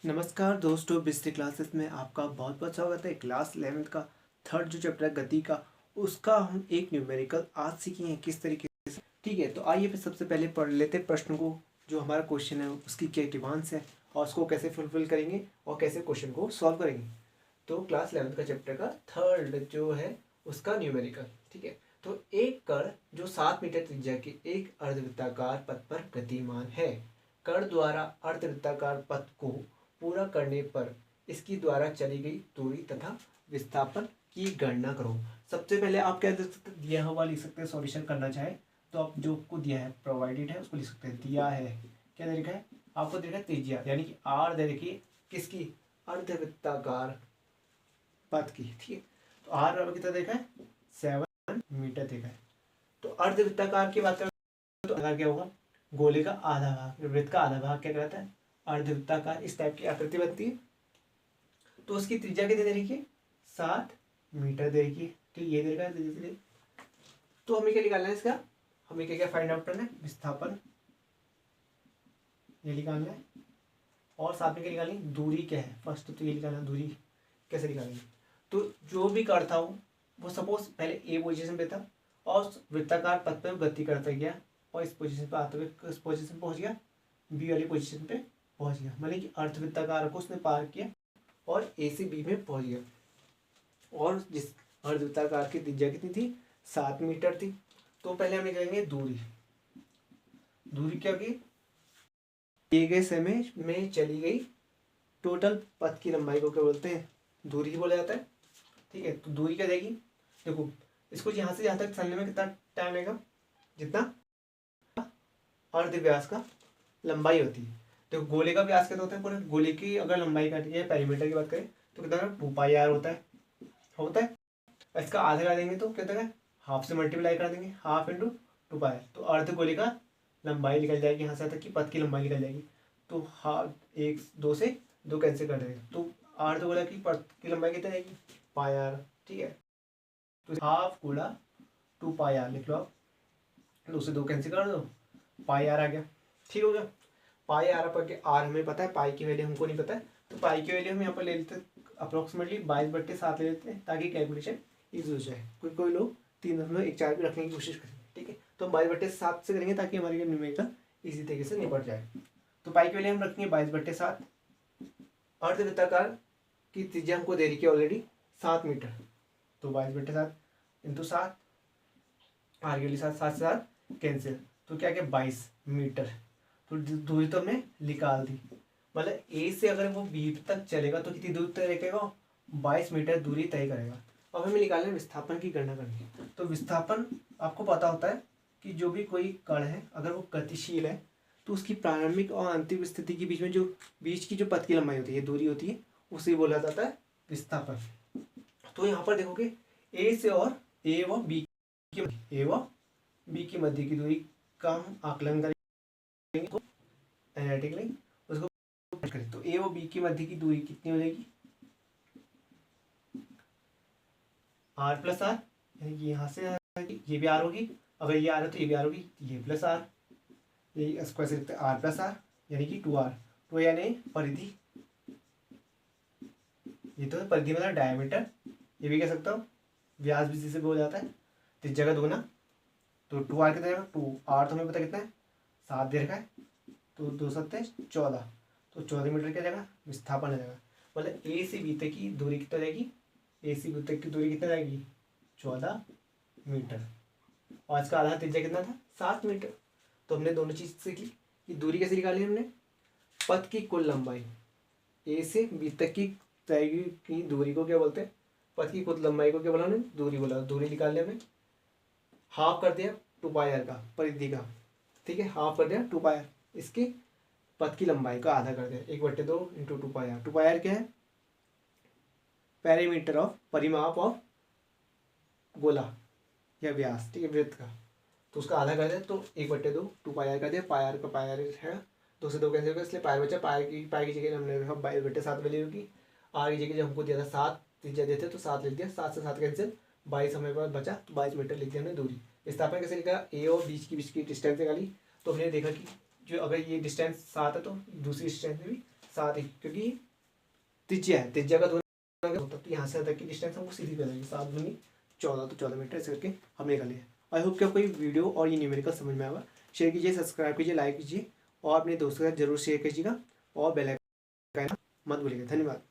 नमस्कार दोस्तों, बिस्ती क्लासेस में आपका बहुत बहुत स्वागत है। क्लास 11th का थर्ड जो चैप्टर गति का, उसका हम एक न्यूमेरिकल आज सीखेंगे किस तरीके से। ठीक है, तो आइए फिर सबसे पहले पढ़ लेते हैं प्रश्न को। जो हमारा क्वेश्चन है उसकी क्या डिमांड्स है और उसको कैसे फुलफिल करेंगे और कैसे क्वेश्चन को सॉल्व करेंगे। तो क्लास 11th का चैप्टर का थर्ड जो है उसका न्यूमेरिकल। ठीक है, तो एक कण जो 7 मीटर त्रिज्या के एक अर्धवृत्ताकार पथ पर गतिमान है, कण द्वारा अर्धवृत्ताकार पथ को पूरा करने पर इसकी द्वारा चली गई दूरी तथा विस्थापन की गणना करो। सबसे पहले आप क्या देख सकते हैं, दिया हुआ लिख सकते हैं। सॉल्यूशन करना चाहे तो आप जो आपको दिया है प्रोवाइडेड है उसको लिख सकते हैं। दिया है, क्या दे रखा है आपको, दे रखा है त्रिज्या यानी कि आर दे रखी है किसकी, अर्धवृत्ताकार पथ की। ठीक है, तो आर बराबर कितना देखा है, 7 मीटर देखा है। तो अर्धवृत्ताकार की बात करें तो आकार क्या होगा, गोले का आधा भाग, वृत्त का आधा भाग क्या कहलाता है, अर्धवृत्ताकार। इस टाइप की आकृति बनती है। तो उसकी त्रिज्या कितनी दे रखी है, 7 मीटर दे रखी है। तो ये दे रखा है। तो हमें क्या निकालना है इसका, हमें क्या क्या फाइंड आउट करना है, विस्थापन ये निकालना है और साथ में क्या निकालेंगे, दूरी क्या है। फर्स्ट तो ये निकालना, दूरी कैसे निकालेंगे। तो जो भी करता हूँ वो सपोज पहले ए पोजीशन पे था और वृत्ताकार पथ पे गति करता गया और इस पोजीशन पे आते हुए इस पोजीशन पहुंच गया, बी वाली पोजीशन पे पहुंच गया। मतलब कि अर्धवृत्ताकार को उसने पार किया और ए से बी में पहुंच गया। और जिस अर्धवृत्ताकार की त्रिज्या कितनी थी, 7 मीटर थी। तो पहले हम करेंगे दूरी। दूरी क्या होगी, दिए गए समय में चली गई टोटल पथ की लंबाई को क्या बोलते हैं, दूरी ही बोला जाता है। ठीक है, तो दूरी क्या देगी, देखो इसको यहाँ से यहाँ तक चलने में कितना टाइम लगेगा, जितना अर्धव्यास का लंबाई होती है। तो गोले का व्यास कितना होता है, पूरे गोले की अगर लंबाई काटी जाए पेरीमीटर की बात करें तो कितना 2πr होता है। इसका आधा कर देंगे तो कितना है, हाफ से मल्टीप्लाई कर देंगे, हाफ इंटू 2πr। तो अर्ध गोले का लंबाई निकल जाएगी, यहाँ से तक की पथ की लंबाई निकल जाएगी। तो हाफ, 1 2 से 2 कैंसिल कर देंगे तो अर्ध गोला की पथ की लंबाई कितनी आएगी, πr। ठीक है, तो हाफ गुणा 2πr लिख लो आप, 2 से 2 कैंसिल कर दो, πr आ गया। ठीक हो गया, पाई आर पर के आर हमें पता है, पाई की वैल्यू हमको नहीं पता है। तो पाई की वैल्यू हम यहाँ पर ले लेते हैं अप्रोक्सीमेटली 22/7 ले लेते हैं ताकि कैलकुलेशन ईजी हो जाए। कोई लोग 3.14 भी रखने की कोशिश करेंगे। ठीक है, तो हम 22/7 से करेंगे ताकि हमारी न्यूमेरिकल इजी तरीके से निपट जाए। तो पाई की वैल्यू हम रखेंगे 22/7। अर्धवृत्ताकार की त्रिज्या हमको दे रही है ऑलरेडी 7 मीटर। तो 22/7 इंटू 7, आर के लिए 7 से 7 कैंसिल, तो क्या क्या 22 मीटर। तो दूरी तो हमने निकाल दी। मतलब ए से अगर वो बी तक चलेगा तो कितनी दूरी तय रखेगा, 22 मीटर दूरी तय करेगा। अब हमें निकालना है विस्थापन की गणना करनी है। तो विस्थापन आपको पता होता है कि जो भी कोई कण है अगर वो गतिशील है तो उसकी प्रारंभिक और अंतिम स्थिति के बीच में जो बीच की जो पथ की लंबाई होती है, दूरी होती है, उसे बोला जाता है विस्थापन। तो यहाँ पर देखोगे ए से और ए व बी की मध्य की दूरी का हम आकलन करेंगे एनालिटिकली उसको करें। तो ए व बी की मध्य की दूरी कितनी हो जाएगी, r प्लस आर, यानी कि यहाँ से ये भी आर होगी, अगर ये आर है तो ये भी आर होगी, ये प्लस आर, ये इसको ऐसे लिखते हैं आर प्लस आर यानी कि 2r। तो यानी परिधि, ये तो परिधि मतलब डायमीटर, ये भी कह सकता हूँ व्यास भी जिसे बोला जाता है, त्रिज्या का दुगुना। तो 2r कितना है, 2r तो हमें पता कितना है, 7 दे रखा है, तो 2 7 14, तो 14 मीटर क्या जाएगा, विस्थापन आ जाएगा। मतलब ए से बी तक की दूरी कितना जाएगी, ए से बी तक की दूरी कितना जाएगी, 14 मीटर। और इसका आधा त्रिज्या कितना था, 7 मीटर। तो हमने दोनों चीज सीखी कि दूरी कैसे निकाली हमने, पथ की कुल लंबाई, ए से बी तक की तय की दूरी को क्या बोलते हैं, पथ की कुल लंबाई को क्या बोला हमने, दूरी बोला। दूरी निकाल लिया हमने, हाफ कर दिया 2πr का परिधि का। ठीक है, हाफ कर दिया 2πr, इसके पथ की लंबाई का आधा कर दिया, 1/2 इंटू 2πr। 2πr क्या है, पेरीमीटर ऑफ, परिमाप ऑफ गोला या व्यास, ठीक है, वृत्त का। तो उसका आधा कर दिया तो 1/2 2πr कर दिया, पायर का पायर है 2 से 2 कैंसिल कर, इसलिए पायर बचा। पायर की जगह हमने 22/7 वैल्यू की, आर की जगह जब हमको दिया था 7 त्रिज्या देते तो 7 लिख दिया, 7 से 7 कैंसिल, 22 हमें पास बचा, तो 22 मीटर लिख दिया हमने दूरी। विस्थापन कैसे लिखा, ए और बीच की डिस्टेंस निकाली। तो हमने देखा कि जो अगर ये डिस्टेंस 7 है तो दूसरी डिस्टेंस भी 7 ही, क्योंकि त्रिज्या है, त्रिज्या का 2 होता तो यहाँ से तक की डिस्टेंस हमको सीधी पता चलेगी, 7 दूनी 14, तो 14 मीटर ऐसे करके हमने निकाली है। आई होप कि आपको ये वीडियो और ये न्यूमेरिकल समझ में आएगा। शेयर कीजिए, सब्सक्राइब कीजिए, लाइक कीजिए और अपने दोस्तों के साथ जरूर शेयर कीजिएगा और बेल आइकन मत भूलिएगा। धन्यवाद।